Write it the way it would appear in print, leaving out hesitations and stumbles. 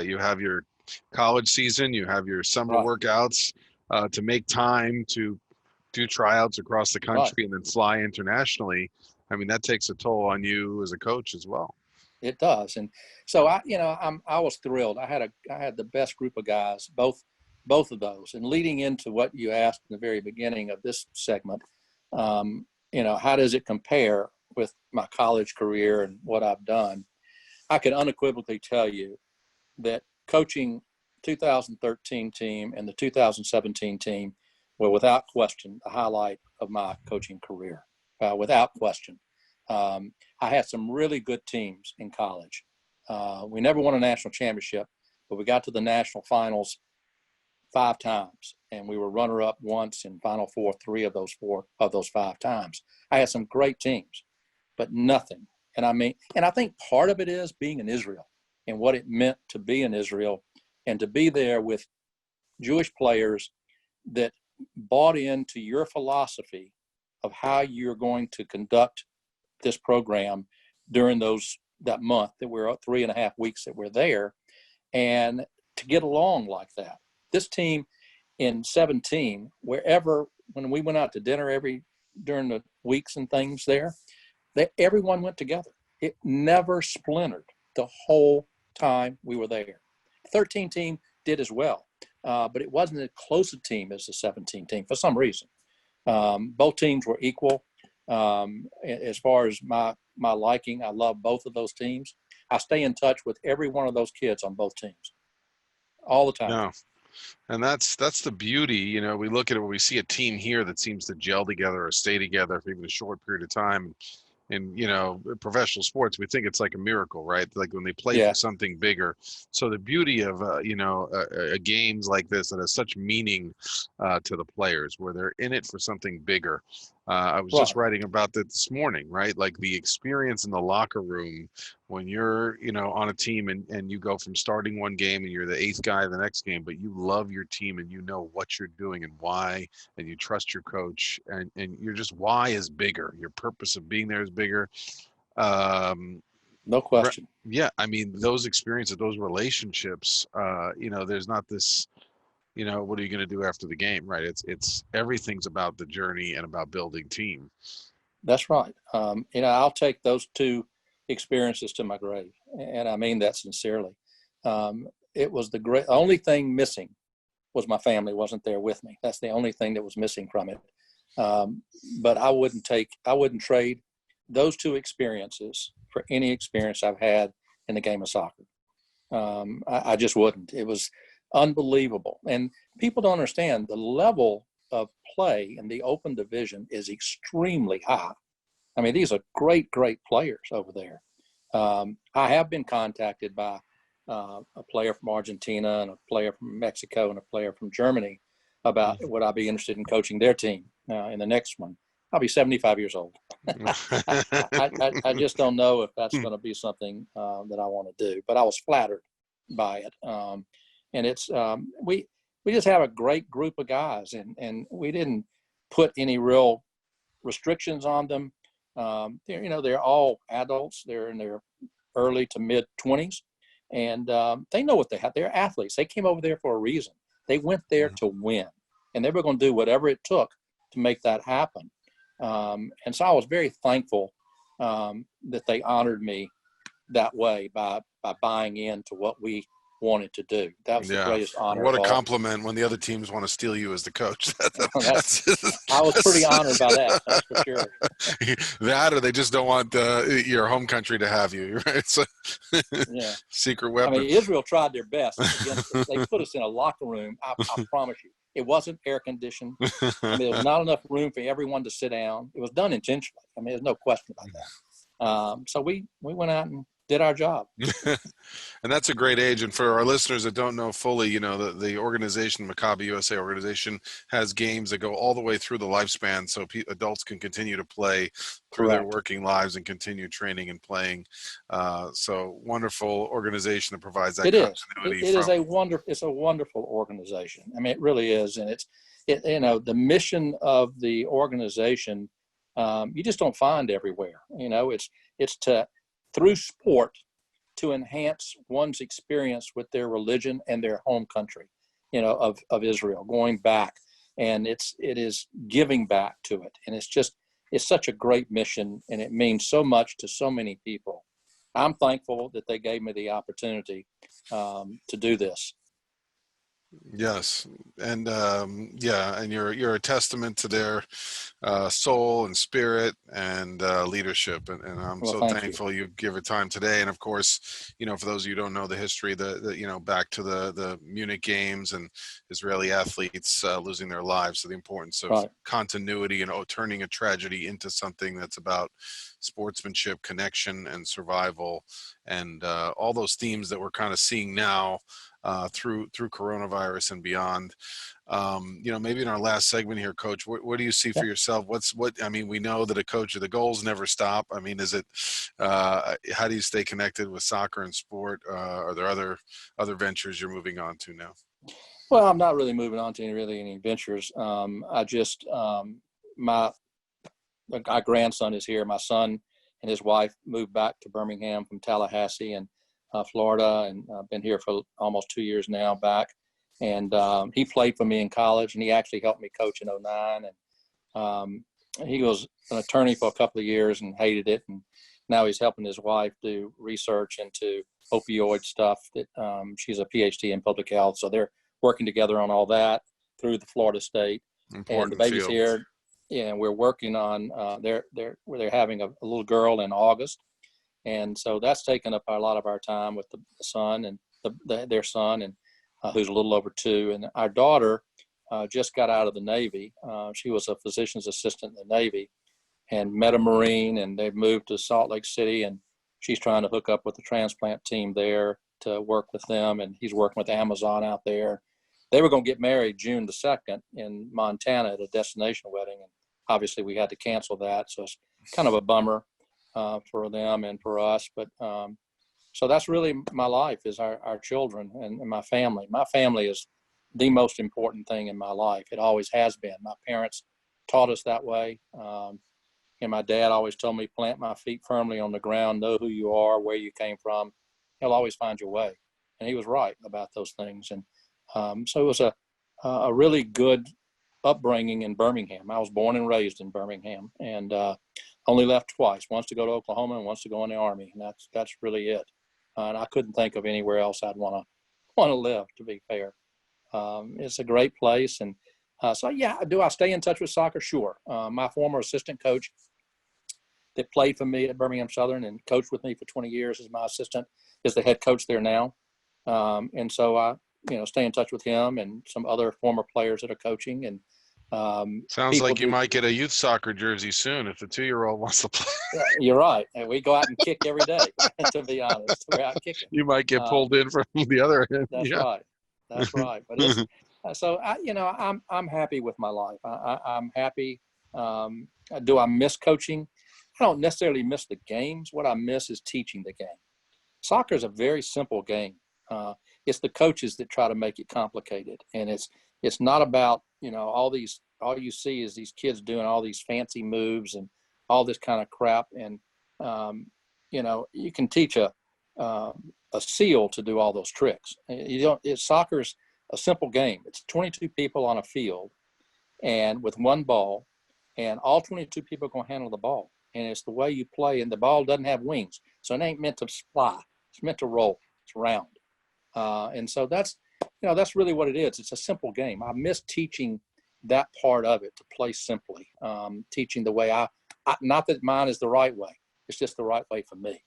You have your college season, you have your summer Right. workouts, to make time to do tryouts across the Right. country and then fly internationally. I mean, that takes a toll on you as a coach as well. It does. And so I was thrilled. I had the best group of guys, both of those. And leading into what you asked in the very beginning of this segment, how does it compare with my college career and what I've done? I can unequivocally tell you that coaching 2013 team and the 2017 team were without question the highlight of my coaching career, without question. I had some really good teams in college. We never won a national championship, but we got to the national finals 5 times, and we were runner-up once in Final Four 3 of those 5 times. I had some great teams, but nothing. And I think part of it is being in Israel and what it meant to be in Israel and to be there with Jewish players that bought into your philosophy of how you're going to conduct this program during that month that we're 3.5 weeks that we're there, and to get along like that. This team in 17, when we went out to dinner during the weeks and things there, everyone went together. It never splintered the whole time we were there. 13 team did as well, but it wasn't as close a team as the 17 team for some reason. Both teams were equal. As far as my liking, I love both of those teams. I stay in touch with every one of those kids on both teams all the time. Yeah. And that's the beauty. We look at it when we see a team here that seems to gel together or stay together for even a short period of time. In professional sports, we think it's like a miracle, right? Like when they play for something bigger. So the beauty of games like this that has such meaning to the players, where they're in it for something bigger. I was just writing about that this morning, right? Like the experience in the locker room when you're on a team and you go from starting one game and you're the 8th guy the next game, but you love your team and you know what you're doing and why, and you trust your coach, and you're just, why is bigger. Your purpose of being there is bigger. No question. Yeah, I mean, those experiences, those relationships, there's not this, what are you going to do after the game, right? It's everything's about the journey and about building team. That's right. I'll take those 2 experiences to my grave, and I mean that sincerely. It was the only thing missing was my family wasn't there with me. That's the only thing that was missing from it. But I wouldn't trade those 2 experiences for any experience I've had in the game of soccer. I just wouldn't. It was unbelievable. And people don't understand the level of play in the open division is extremely high. I mean, these are great, great players over there. I have been contacted by a player from Argentina and a player from Mexico and a player from Germany about would I be interested in coaching their team in the next one. I'll be 75 years old. I just don't know if that's going to be something that I want to do, but I was flattered by it. And it's we just have a great group of guys, and we didn't put any real restrictions on them. They're all adults. They're in their early to mid 20s, and they know what they have. They're athletes. They came over there for a reason. They went there to win, and they were going to do whatever it took to make that happen. And so I was very thankful that they honored me that way by buying into what we wanted to do. That was the greatest honor. What a compliment when the other teams want to steal you as the coach. I was pretty honored by that. That's for sure. That, or they just don't want your home country to have you, right? So, secret weapon. I mean, Israel tried their best against us. They put us in a locker room. I promise you, it wasn't air conditioned. I mean, there was not enough room for everyone to sit down. It was done intentionally. I mean, there's no question about that. So we went out and did our job. And that's a great age. And for our listeners that don't know fully, the organization, Maccabi USA organization, has games that go all the way through the lifespan, so adults can continue to play through their working lives and continue training and playing. So wonderful organization that provides that continuity. It's a wonderful organization. I mean, it really is. And the mission of the organization, you just don't find everywhere. It's to, through sport, to enhance one's experience with their religion and their home country, of Israel, going back. And it is giving back to it. And it's such a great mission, and it means so much to so many people. I'm thankful that they gave me the opportunity to do this. Yes, and and you're a testament to their soul and spirit and leadership, and I'm Well, so thank you. thankful you give it time today. And of course, for those of you who don't know the history, back to the Munich games and Israeli athletes losing their lives, so the importance of Right. continuity and turning a tragedy into something that's about sportsmanship, connection, and survival, and all those themes that we're kind of seeing now through coronavirus and beyond. Maybe in our last segment here, Coach, what do you see for yourself? We know that a coach, the goals never stop. I mean, is it, how do you stay connected with soccer and sport? Are there other ventures you're moving on to now? Well, I'm not really moving on to any ventures. My grandson is here. My son and his wife moved back to Birmingham from Tallahassee and Florida, and I've been here for almost 2 years now back. And he played for me in college, and he actually helped me coach in 2009. And he was an attorney for a couple of years and hated it. And now he's helping his wife do research into opioid stuff. That she's a PhD in public health, so they're working together on all that through the Florida State. Important and the baby's field. Here. Yeah, and we're working on they're having a little girl in August, and so that's taken up a lot of our time with the son and their son, and who's a little over 2. And our daughter just got out of the Navy. She was a physician's assistant in the Navy and met a Marine, and they've moved to Salt Lake City, and she's trying to hook up with the transplant team there to work with them, and he's working with Amazon out there. They were going to get married June the 2nd in Montana at a destination wedding, and obviously we had to cancel that, so it's kind of a bummer for them and for us. But so that's really my life, is our children and my family. My family is the most important thing in my life. It always has been. My parents taught us that way. And my dad always told me, plant my feet firmly on the ground, know who you are, where you came from. He'll always find your way. And he was right about those things. And so it was a really good upbringing in Birmingham. I was born and raised in Birmingham, and only left twice, once to go to Oklahoma and once to go in the Army. And that's really it. And I couldn't think of anywhere else I'd want to live, to be fair. It's a great place. And so, yeah, do I stay in touch with soccer? Sure. My former assistant coach that played for me at Birmingham Southern and coached with me for 20 years as my assistant is the head coach there now. And so I, stay in touch with him and some other former players that are coaching. And sounds like you might get a youth soccer jersey soon if the 2-year-old wants to play. You're right. And we go out and kick every day, to be honest. We're out kicking. You might get pulled in from the other end. That's right. That's right. But it's, so I'm happy with my life. I'm happy. Do I miss coaching? I don't necessarily miss the games. What I miss is teaching the game. Soccer is a very simple game. It's the coaches that try to make it complicated, and it's not about all you see is these kids doing all these fancy moves and all this kind of crap. And you can teach a SEAL to do all those tricks. Soccer's a simple game. It's 22 people on a field, and with one ball, and all 22 people are going to handle the ball. And it's the way you play, and the ball doesn't have wings, so it ain't meant to fly. It's meant to roll. It's round. And so that's really what it is. It's a simple game. I miss teaching that part of it, to play simply, teaching the way I not that mine is the right way. It's just the right way for me.